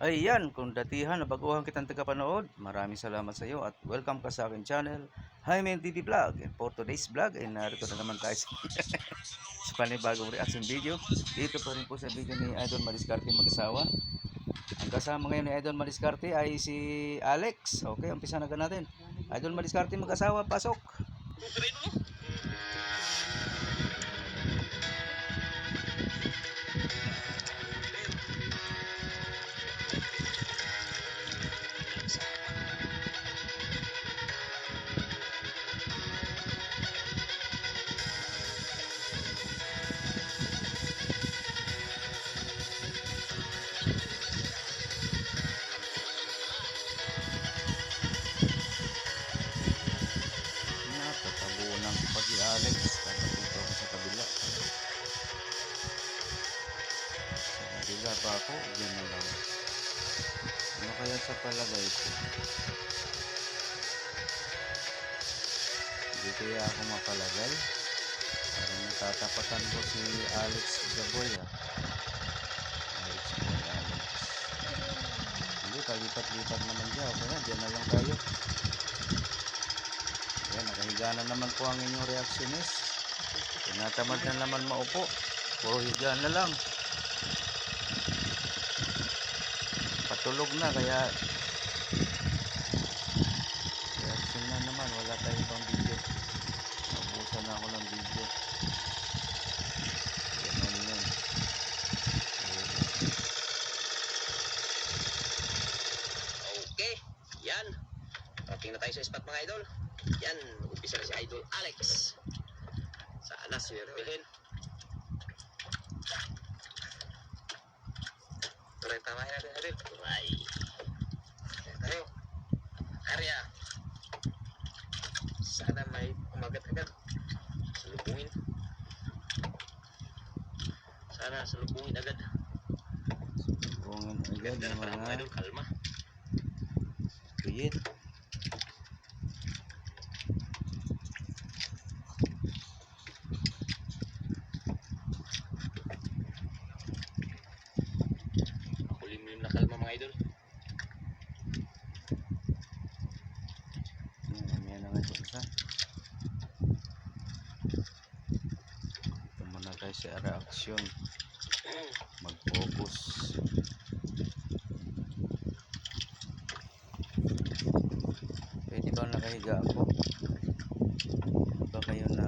Ayan, kung datihan na baguhan kitang tagapanood, maraming salamat sa iyo at welcome ka sa aking channel, Jaime TV Vlog. And for today's vlog, ay narito na naman tayo sa panibagong reaction video. Dito pa rin po sa video ni Idol Maliscarte mag-asawa. Ang kasama ngayon ni Idol Maliscarte ay si Alex. Okay, umpisa na natin. Idol Maliscarte mag-asawa, pasok! Natatabunan ko pa si Alex. Kapatid ako sa kabila. Sa kabila ba ako? Diyan na lang. Ano kaya sa palagay ko? Hindi kaya ako mapalagay? Parang natatapatan ko si Alex Gaboy Alex Gaboy, Alex. Hindi, kalipat-lipat naman siya. Okay na, diyan na lang tayo. Yan, nakahiga na naman po ang inyong reactionist. Tinatamad na naman maupo. Puro higa na lang. Patulog na, kaya reaction na naman. Wala tayong pang video. Nabusan na ako ng video. Yan yun. Okay, yan. Parating na tayo sa spot mga idol. Yan, mag-umpisa na si Idol Alex. Sana swertihin. Tuloy tamahin natin natin. Turay. Yan tayo. Arya. Sana may umagat-agat. Salubungin. Sana salubungin agad. Bungin agad Ganda ng na pala mga mga idol, kalma. tuyit. Makulimlim na kalma mga idol. Mamaya na nga ito isa. Ito muna tayo sa reaction. Mag-focus. Pwede ba nakahiga ako? Hindi ba kayo na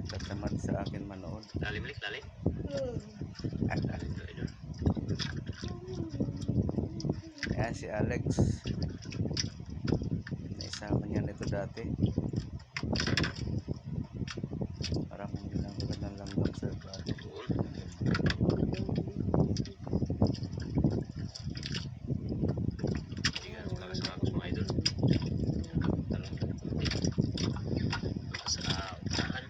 tatamad sa akin manood? Lalim lik, lalim. Idol. Ayan si Alex. Naisama niya nito dati. Parang hindi lang magandang langgam sa body. Hindi ka makakasama mga idol. Talong. Sa unahan.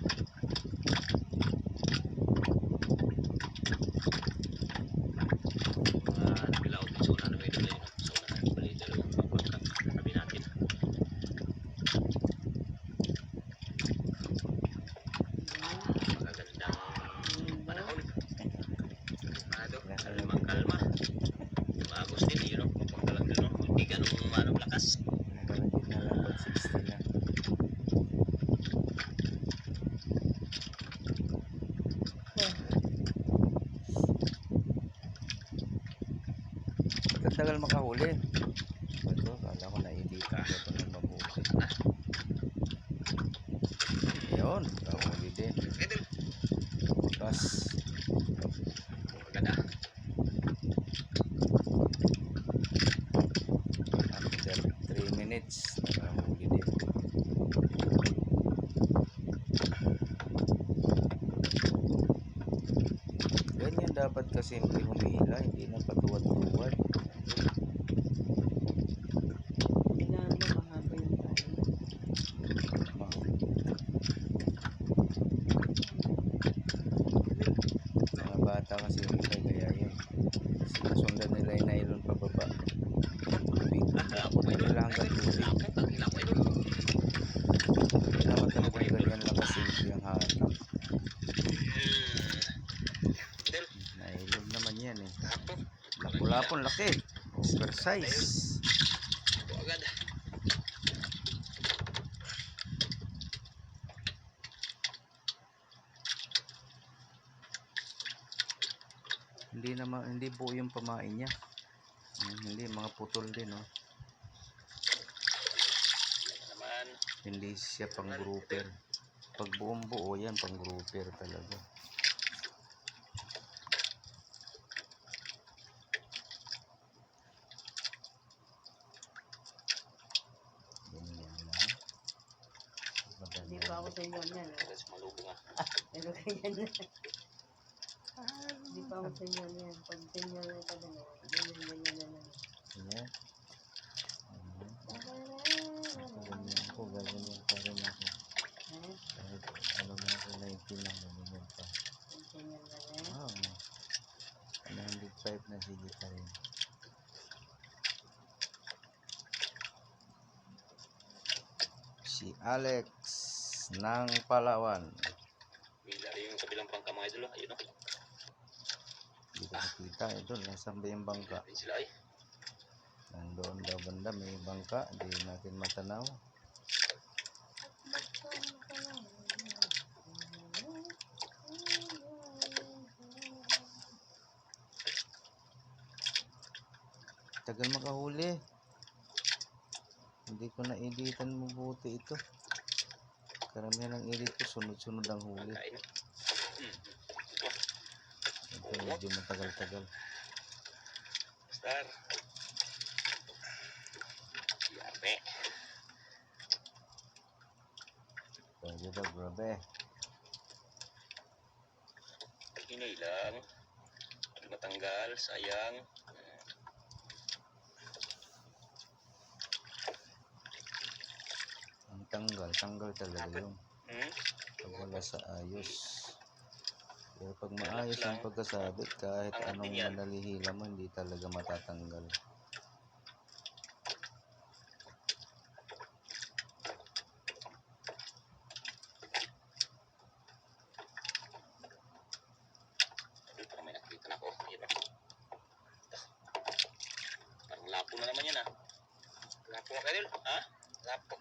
Nabilaw din sa unahan ng idol. Sa unahan. Bali dalawang pagkakabi natin. Magagandang panahon. Kalmang kalma. Yung Agos din, yun o. Pagkalang yun o. Hindi ganun manong lakas. Nakalatid na lang pag 60 na. Pagkatagal makahuli. Ito, kala ko nailitan ko ito ng mabuti. Yun, nakahuli din. Idol. Bukas. Maganda. After 3 minutes, nakahuli din. Ganyan dapat kasi hindi humihila, hindi na patuwad-tuwad. Kailangan mo mahaba yung tayo. Mga bata kasi hindi kagayahin. Sinusundan nila yung nylon pababa. Tubig nila hanggang tubig. Hilap ko idol. Dapat talaga ganyan lang kasimple ang hanap. Idol. Nylon naman yan eh. Lapu-lapo. Lapu-lapon, laki. Oversize. Ito agad. Hindi buo yung pamain niya. Hindi, mga putol din, oh. Naman. Hindi siya pang grouper. Pag buong buo yan, pang grouper talaga. Ganyan lang. Hindi pa ako sa inyo yan. Tapos malubong ah. Pero ganyan na. Hindi pa ako sa inyo yan. Pag sa inyo na ito na. Ganyan. Ganyan. Ganyan ako, gaganyan pa rin ako. Kahit ano na ako, 19 lang, ganyan pa. Ganyan na yan. Wow. 105 na sige pa rin. Si Alex ng Palawan. Bila yung kabilang bangka mga idol. Ayun o. Hindi ko nakita. Ito, nasan ba yung bangka? Ayun sila ay. Nandoon daw banda, may bangka. Hindi natin matanaw. Tagal makahuli. Hindi ko na-editan mabuti ito. Karamihan ng edit ko, sunod-sunod ang huli. Kain. Ito medyo matagal-tagal. Star. Yame. Pwede daw, grabe. Hinay lang. Hindi matanggal. Sayang. Ang tanggal talaga yun. Pag wala sa ayos. Pero pag maayos ang pagkasabit, kahit anong manalihila mo, hindi talaga matatanggal. Parang may nakita na ako. Ayun o. Parang lapo na naman yan ah. Lapo nga idol. Ha? Lapo.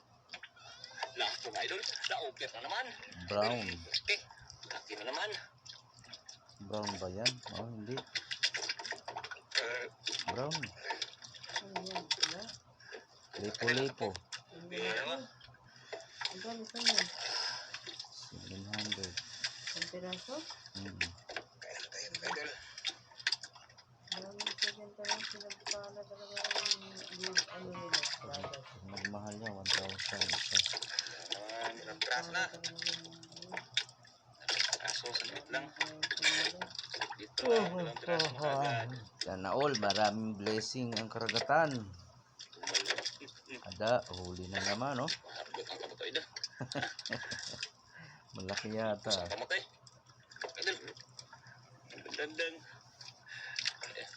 Lapo nga idol. Laupir na naman. Brown. Okay. Laki na naman. Brown ba yan? Oh, hindi. Brown. Ano yan? Diba? Lipo-lipo. Pero, Ano sa inyo? 700. Ang piraso? idol. Marami sa dyan talagang pinagpala talaga yung ano nila. Product. Pag nagmahal niya, 1,000 isa. Naman, ilang piraso na. Piraso, saglit lang. Dito lang, ilang piraso na agad. Sana all, maraming blessing ang karagatan. Ada, huli na naman, oh. Harbot ang kamatay na. Malaki yata. Saan kamatay? Idol. Dandang.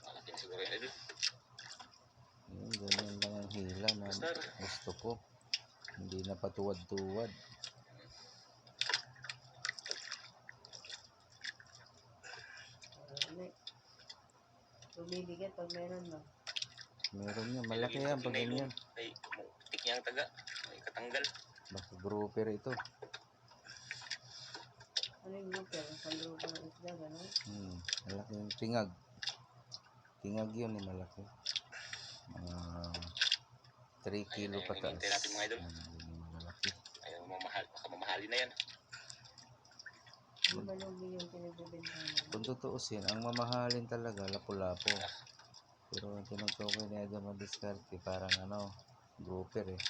Malaki na siguro yun, idol. Ganyan lang ang hila na gusto ko. Hindi na patuwad-tuwad. Bumibigay pag meron no. Meron niya, malaki yan pag ganyan. Ay, tik niya ang taga. Ay, katanggal. Basta grouper ito. Ano yung grouper? Ang grouper ng isda, gano'n? Malaki yung tingag. Tingag yun eh, malaki. Mga 3 kilo Ayun, pataas. hinihintay natin mga idol. Malaki. Ayaw mamahal. Baka mamahalin na yan. Hindi ba lugi yung pinagbibentahan? Kung tutuusin, ang mamahalin talaga, lapu-lapo. Pero ang tinutukoy ni Adam Madiskarte, parang ano, grouper eh.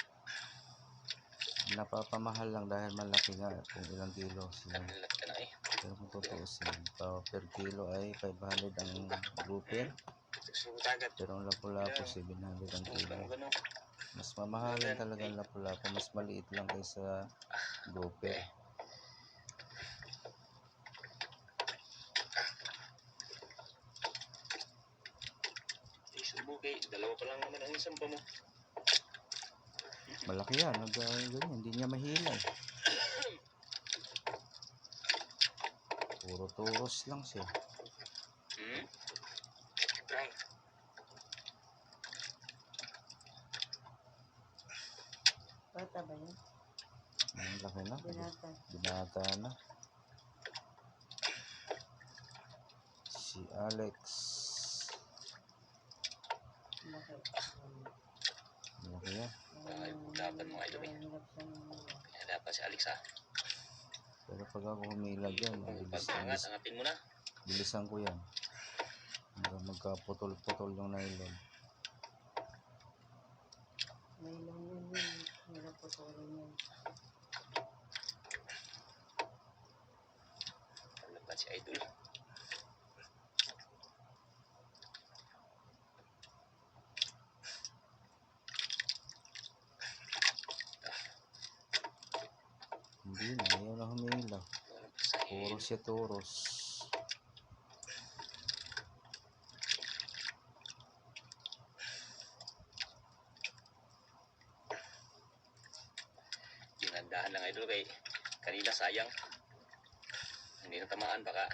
Napapamahal lang dahil malaki nga kung ilang kilo siya. Kanilat ka na eh. Pero kung tutuusin, per kilo ay 500 ang grouper. Susunod agad. Pero ang lapu-lapo, 700 ang kilo. Ganun. Mas mamahalin talaga ang lapu-lapo. Mas maliit lang kaysa grouper. Subukay, dalawa pa lang naman ang isang pa mo. Malaki yan, ganyan, hindi niya mahila eh. Puro turos lang siya. Bata ba yun? Ang laki na. Binata. Binata na. Si Alex. Laki. Ang laki yan. Ay, laban mga idol eh. Hirap siyang Kaya dapat si Alex ha. Pero pag ako humilag yan, Kung bilis, pagpangat, angapin mo na. bilisan ko yan. Hanggang magkaputol-putol yung nylon. may lang yun. Hirap putulin yan. Laban si idol. Hindi na, ayaw na humilag. Toros siya, toros. Dinandahan lang idol kay kanina sayang. Hindi natamaan baka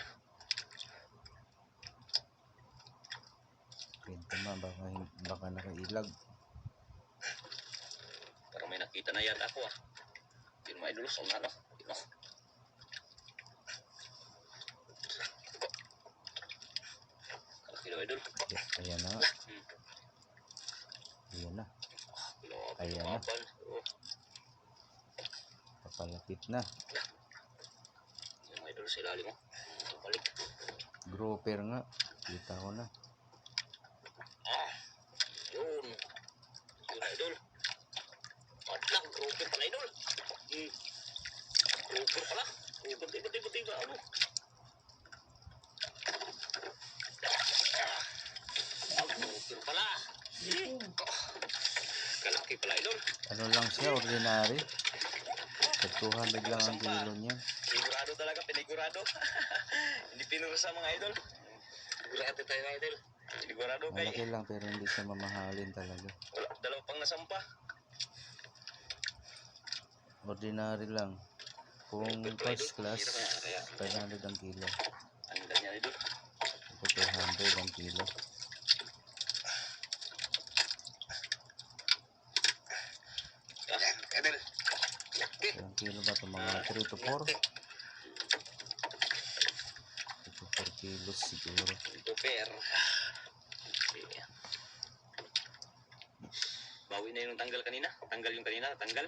Kwento man, baka nakailag. parang may nakita na yata ako ah. Hindi naman idol sa ano. Kalaki daw idol. Ayan na nga. Ayan na. Ayan na. Lumaban. Oh, Papalapit na. yung idol sa ilalim mo. Balik. Grouper nga. Kita ko na. Ah, yun. Yun idol. Padlang, grouper pala idol. Grouper pala. Tiba. Ano? Grouper pala. Gising. Kalaki pala idol. Ano lang siya, ordinary. Tag 200 lang ang kilo niya. Sigurado talaga, pinigurado. Hindi pinurusa mga idol. Sigurado tayo mga idol. Sigurado kay. Malaki lang pero hindi siya mamahalin talaga. Wala, dalawa pang nasampa. Ordinary lang. Kung first class, 500 ang kilo. Ang ganyan idol. Ito 200 ang kilo. Idol. Ilang kilo ba ito? Mga 3 to 4? 3 to 4 kilos siguro. Ito pair. Bawi na yung tanggal kanina. Tanggal yung kanina. Tanggal.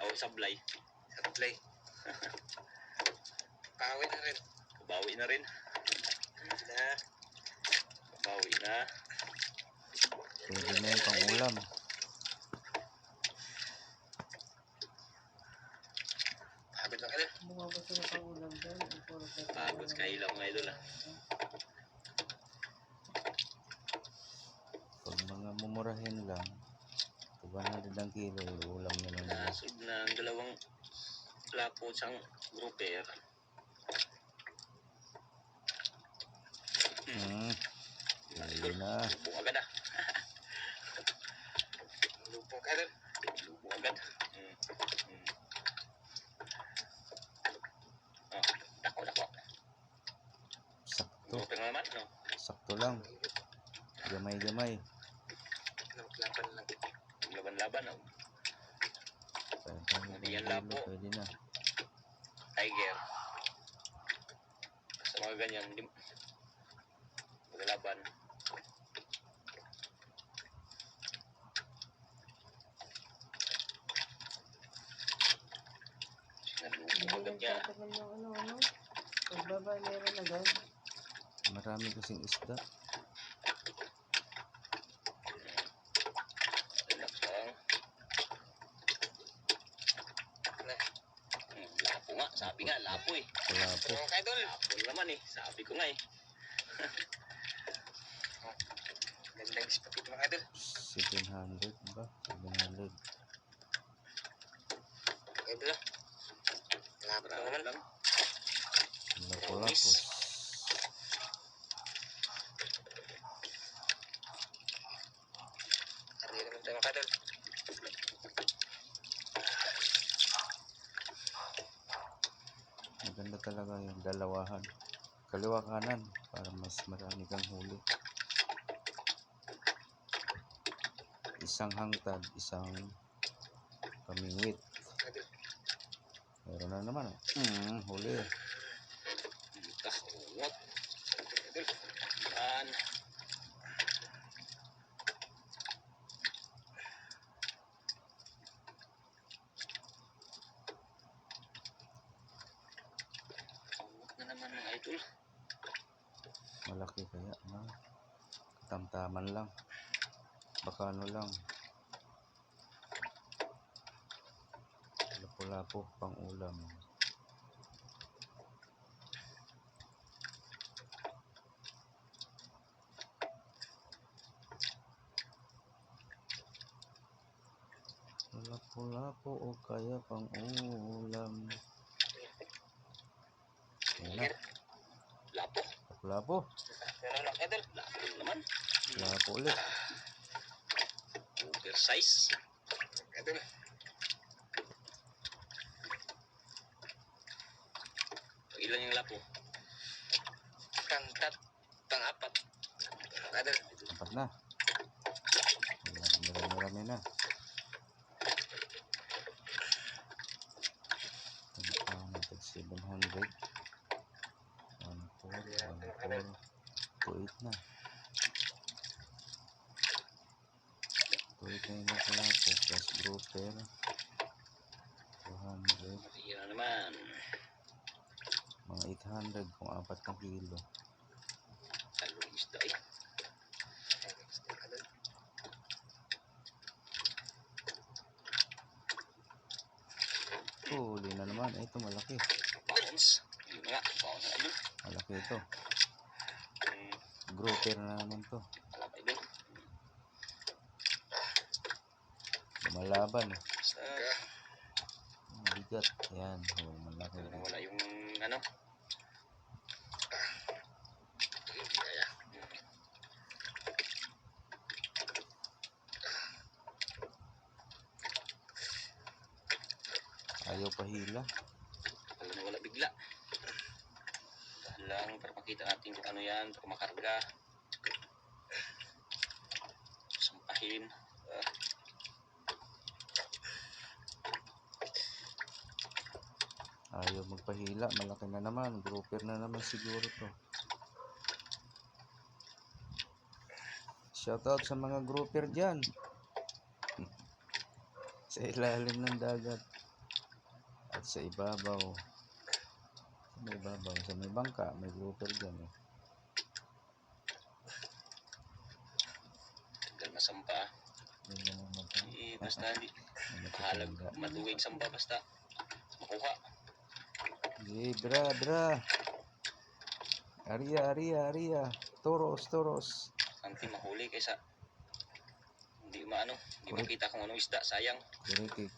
O sablay. Sablay. Bawi na rin. Bawi na rin. Bawi na. Pwede na yung pang ulam. Habit lang idol. Bumabas na pang ulam dyan. Pagod ka ilaw mga idol ah. Pag mga mumurahin lang, 200 ang kilo, ulam na lang nila. Nasib na ang dalawang lapo sang grouper. Pwede na. Lubong agad ah. Lubong agad. Lubong agad. Oh, dako. Sakto. Grouper na naman, no? Sakto lang. Gamay-gamay. Laban lang. Laban-laban, no? 500 ang Hindi yan kilo, lapo. pwede na. Tiger. Sa mga ganyan, hindi maglalaban. Nalubong agad niya. Tatagal yung ano. Pagbaba meron agad. Marami kasing isda. Relax lang. Lapo nga. Sabi nga, lapo eh. Wala po. Okay, Idol. Lapo naman eh. Sabi ko nga eh. Gandang spot ito mga idol. 700 ba? 700. Idol ah. Lapo naman lang. Lapo-lapos. Hindi naman tayo mga idol. Maganda talaga yung dalawahan. Kaliwa kanan para mas marami kang huli. isang hangtad, isang kamingwit. Meron na naman. Huli. Kahungot. Idol. Yan. Kahungot na naman mga idol. Malaki kaya na. Tamtaman lang. Baka ano lang. Lapo-lapo pang ulam. Lapo-lapo o kaya pang ulam. Ayan na. Lapo. Lapo-lapo. Pero lang idol. Lapo naman. Lapo ulit. Oversize. Idol. Ilan yung lapo? Pang-apat. Idol. Apat na. Marami na. Tag 700. 1,4, 2,8 na. 2,8 na yung lapo plus grouper. 200. Iyan naman. Mga 800 kung 4 na kilo. Talong isda eh. Huli na naman. Ito malaki. Bounce. Yun nga. Bounce na idol. Malaki ito. Grouper na naman to. Alam idol. Lumalaban. Sa Bigat. Yan. Malaki. wala yung ano. Ayaw pahila. Wala bigla. Dahil lang para makita natin kung ano yan, para makarga. Sampahin. Ayaw magpahila. Malaki na naman. Grouper na naman siguro to. Shoutout sa mga grouper dyan. Sa ilalim ng dagat. At sa ibabaw. Sa may ibabaw. Sa may bangka. May grouper dyan eh. Tagal masampa. Yun na naman to. Basta hindi. Mahalag. Maduwing sampa basta. Makuha. Bra. Aria. Toros. Anti mahuli kaysa hindi maano. Hindi makita kung anong isda. Sayang. Kuritik.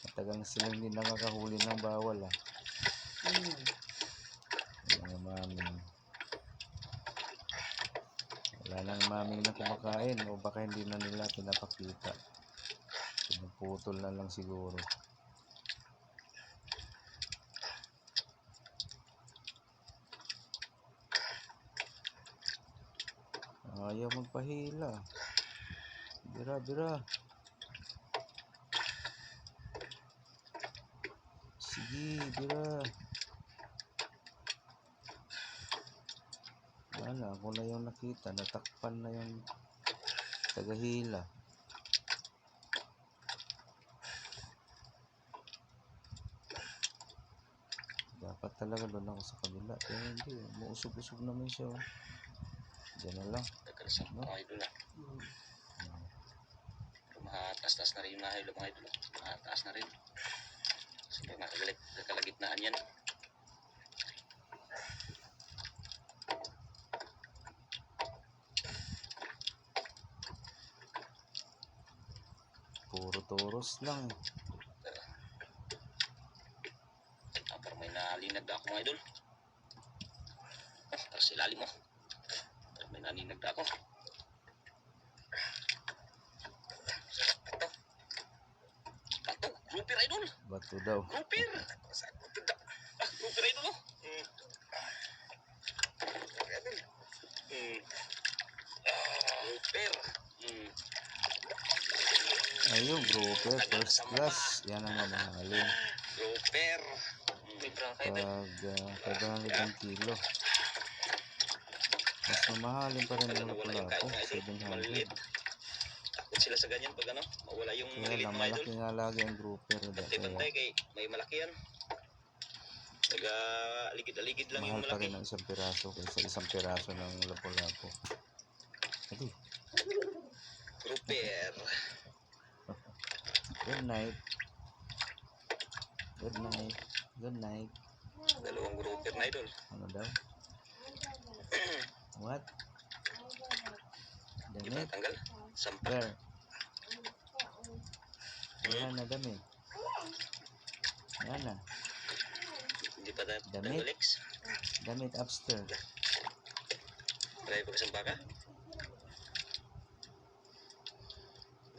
Matagal na sila hindi nakakahuli ng bawal ah. Mga maming. Wala nang maming na kumakain o baka hindi na nila pinapakita. Pinaputol na lang siguro. Ayaw magpahila. Bira. Sige, bira. Wala, ako na yung nakita. Natakpan na yung tagahila. Dapat talaga doon ako sa kabila. Pero hindi, mausog-usog naman siya. Diyan na lang. Tagal sampa mga idol na. Mahataas na rin yung nahilo mga idol. Mahataas na rin. Kasi kalagitnaan yan. Puro toros lang. Parang may nalinag ako mga idol. Para sa ilalim mo. Parang may nalinag ako. Bato. Grouper idol. Bato daw. Grouper. Grouper idol oh. Ayun, grouper, first class. Yan ang mamahalin. Grouper. May prangkay doon. Pag 500 ang kilo. Mas mamahalin pa rin Kala ang nawala yung kain lapu-lapu, mga idol. Maliliit. 700. Takot sila sa ganyan pag ano, mawala yung Kaya maliliit lang, mga idol. malaki nga lagi ang grouper. Pantay-pantay Kaya kay may malaki yan. Taga aligid-aligid lang mahal yung pa malaki. rin ang isang piraso kaysa isang piraso ng lapu-lapu. Adi, Grouper. good night. Good night. Good night. Dalawang grouper na idol. Ano daw? What? Di Damit? ba natanggal? Sampa. Where? Wala na damit. Wala na. Hindi pa Damit? natanggal Lex. Damit upstairs. Marami pa kasampa ka?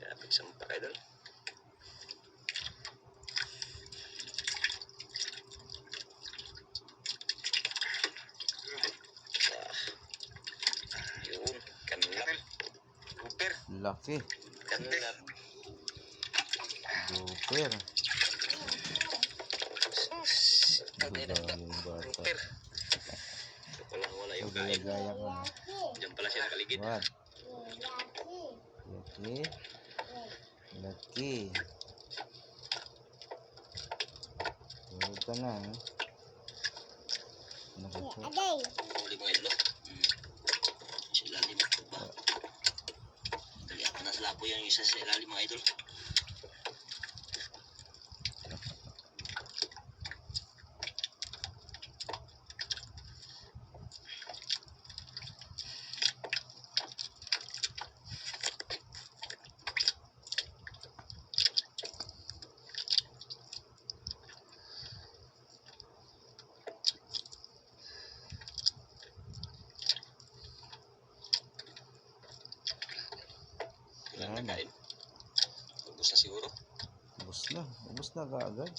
Marami pa kasampa ka idol. Yun, kanlap. Grouper. Laki. Kanlap. Grouper. Grouper. Yung bata. Grouper. Walang wala yung kain. Gaya-gaya ka. Diyan pala siya nakaligid. What? Laki. Laki. Tulog ka na. Eh. Nakaka. Huli mga idol. Sa ilalim. Dalihan na sa lapo yung isa sa ilalim mga idol. Ilan Yan. na kain? Ubus na siguro. Ubus na. Ubus na kaagad.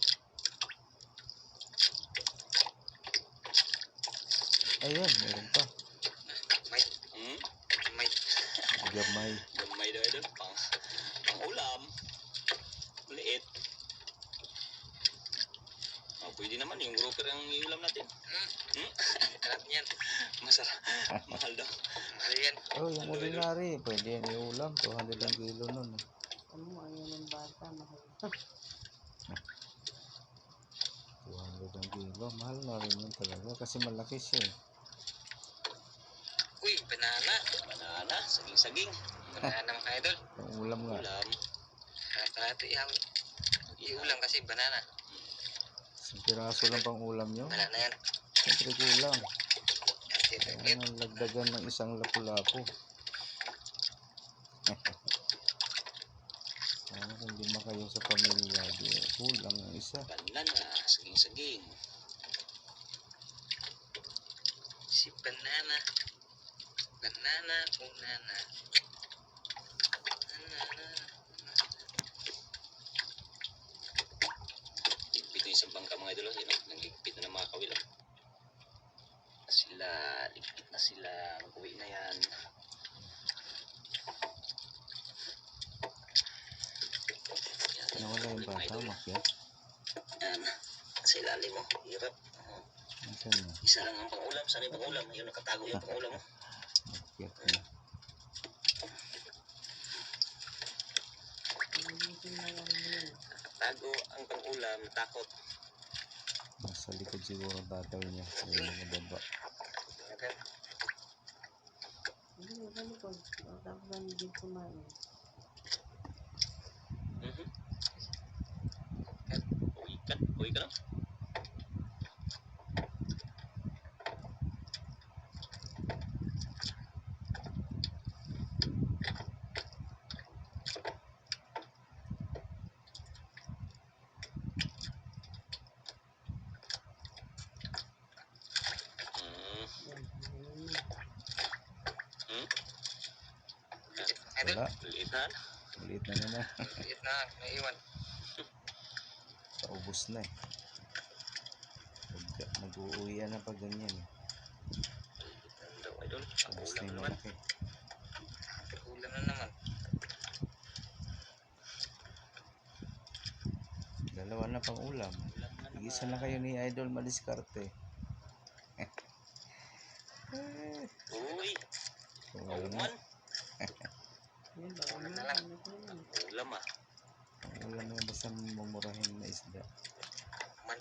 Ayan, meron pa. May. May. Gamay. Gamay daw idol. Pang ulam. Maliit. Oh, pwede naman yung grouper ang iulam natin. Alam niyan. Masarap. Mahal daw. Mahal yan. Oh, yung ordinary. Pwede yan iulam. 200 ang kilo nun. Eh. Ano mo, ayun ng bata, mahal. 200 ang kilo. Mahal na rin yun talaga. Kasi malaki siya eh. Uy, banana. Banana. Saging-saging. Banana mga idol. Ang ulam nga. Ulam. Kalahati yung iulam kasi banana. Isang piraso lang pang ulam nyo. Banana yan. Siyempre kulang. Kaya nang lagdagan ng isang lapu-lapu. Ano kung lima kayo sa pamilya, di kulang ang isa. Banana. Saging-saging. Si banana. Banana. Banana. Banana. Ligpit yung isang bangka mga idol. Yun, nagligpit na ng mga kawil. Sila, ligpit na sila. Mag-uwi na yan. Nawala yung bata, makyat. Yan. Sa ilalim mo. Hirap. Nasaan na? Isa lang ang pangulam. Sana yung pangulam. Yun, nakatago yung pangulam mo. Makyat na. Nakatago ang pangulam. Takot. Nasa likod siguro ang tatay niya. Ayun ang baba. Hindi, ganun ko. Tapos lang din kumain. Uwi ka na? Wala. Liit na. Ulit na naman. Liit na. Naiwan. Paubos na eh. Nag-uuwian na pag ganyan eh. Idol. Ubos na Ulam yung naman. malaki. Ulam na naman. na pang ulam. Igisa na kayo ni Idol Madiskarte. Uy, Wala na. man. Yan, bawal Wala na na lang. lang. Ulam ah. Ang ulam na basta mumurahin na isda. Man.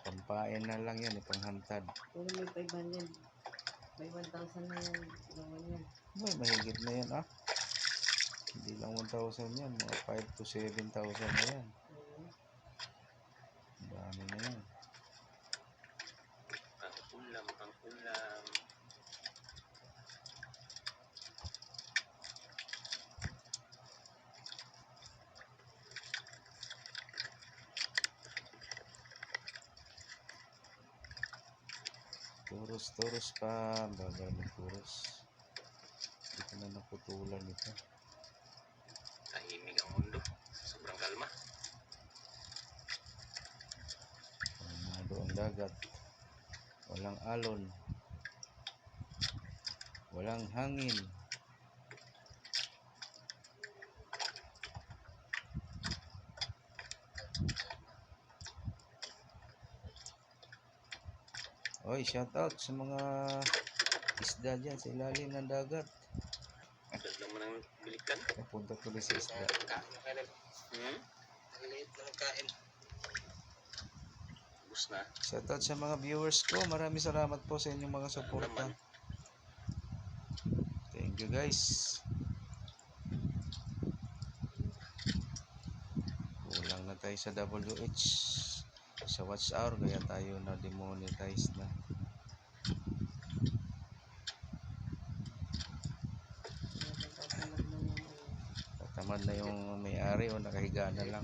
Pampain na lang yan, panghantad. Pero may 500. May 1,000 na yan. Gawan yan. May mahigit na yan Hindi lang 1,000 yan, mga 5 to 7,000 na yan. Oo. Ang dami na yan. Pang ulam. Turos pa, bagal ng turos. Hindi ko na naputulan ito. Tahimik ang mundo. Sobrang kalma. Kalmado ang dagat. Walang alon. Walang hangin. Oy, shout out sa mga isda dyan sa ilalim ng dagat. Dahil naman ang bilikan. Napunta tuloy sa isda. Hmm? Ang liit na magkain. Bus na. Shout out sa mga viewers ko. Maraming salamat po sa inyong mga suporta. Thank you guys. Kulang na tayo sa WH. Sa watch hour kaya tayo na demonetize na. Tatamad na yung may-ari o nakahiga na lang.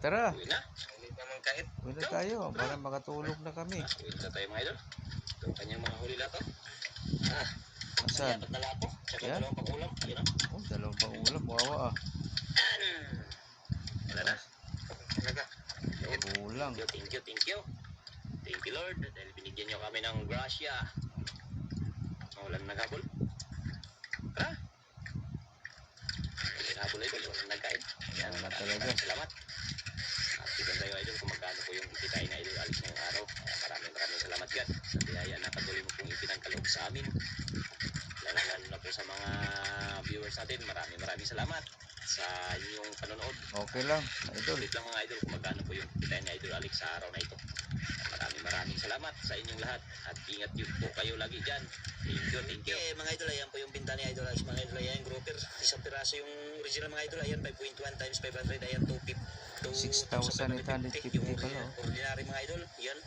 Tara, Uwi na. Ulit naman kahit. uwi na tayo para makatulog na kami. Uwi na tayo mga idol. Ito ang kanyang mga huli lato. Asan? Apat na lato. Tsaka Yan. dalawang pag-ulam. Yun ah. Oh, dalawang pang ulam. Wawa Wala na. Talaga. Kulang. Thank you. Thank you Lord. Dahil binigyan niyo kami ng grasya. Walang naghabol. Tara. Walang naghabol idol. Walang nagkain. Yan, Wala maraming talaga. salamat. At tignan tayo idol kung magkano po yung ikitain na idol alis ngayong araw. Maraming salamat God. Sa biyaya na patuloy mo pong ipinangkaloob sa amin. Lalo na po sa mga viewers natin. Maraming salamat sa inyong panonood. Okay lang, idol. Ulit lang mga idol kung magkano po yung ikitain ni Idol Alex sa araw na ito. Maraming salamat sa inyong lahat at ingat yun po kayo lagi dyan. Thank you. Okay, mga idol, ayan po yung binta ni Idol Alex. Mga idol, ayan yung grouper. Isang piraso yung original mga idol. Ayan, 5.1 times 500. Ayan, 6,850 Yung pala. ordinary mga idol. Ayan,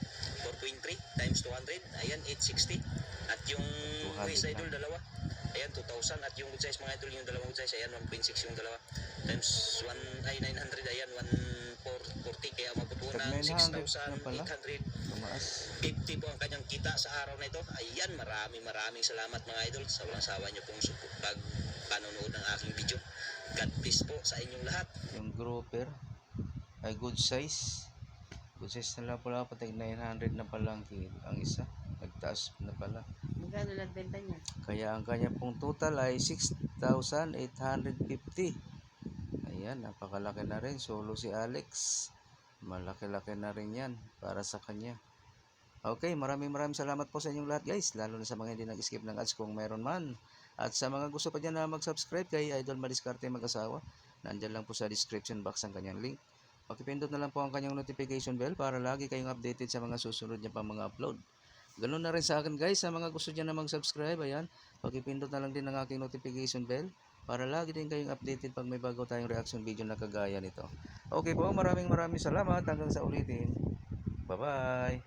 4.3 times 200. Ayan, 860. At yung 200 waist lang. idol, dalawa. Ayan, 2,000. At yung good size mga idol, yung dalawang good size. Ayan, 1.6 yung dalawa. Times 900. Ayan, 1,440. Kaya umabot po ng 900 na pala. 6,850 Tumaas. po ang kanyang kita sa araw na ito. Ayan, maraming salamat mga idol sa walang sawa niyo pong panonood ng aking video. God bless po sa inyong lahat. Yung grouper ay good size. Good size na lang pala. Pati 900 na pala ang isa. Nagtaas na pala. Magkano lang benta niya? Kaya ang kanya pong total ay 6,850. Ayan, napakalaki na rin. Solo si Alex. Malaki-laki na rin yan para sa kanya. Okay, maraming salamat po sa inyong lahat guys. Lalo na sa mga hindi nag-skip ng ads kung meron man. At sa mga gusto pa dyan na mag-subscribe kay Idol Madiskarte Mag-asawa, nandyan lang po sa description box ang kanyang link. Pakipindot na lang po ang kanyang notification bell para lagi kayong updated sa mga susunod niya pang mga upload. Ganun na rin sa akin guys, sa mga gusto dyan na mag-subscribe, ayan, pakipindot na lang din ang aking notification bell para lagi din kayong updated pag may bago tayong reaction video na kagaya nito. Okay po, maraming salamat. Hanggang sa ulitin. Bye-bye!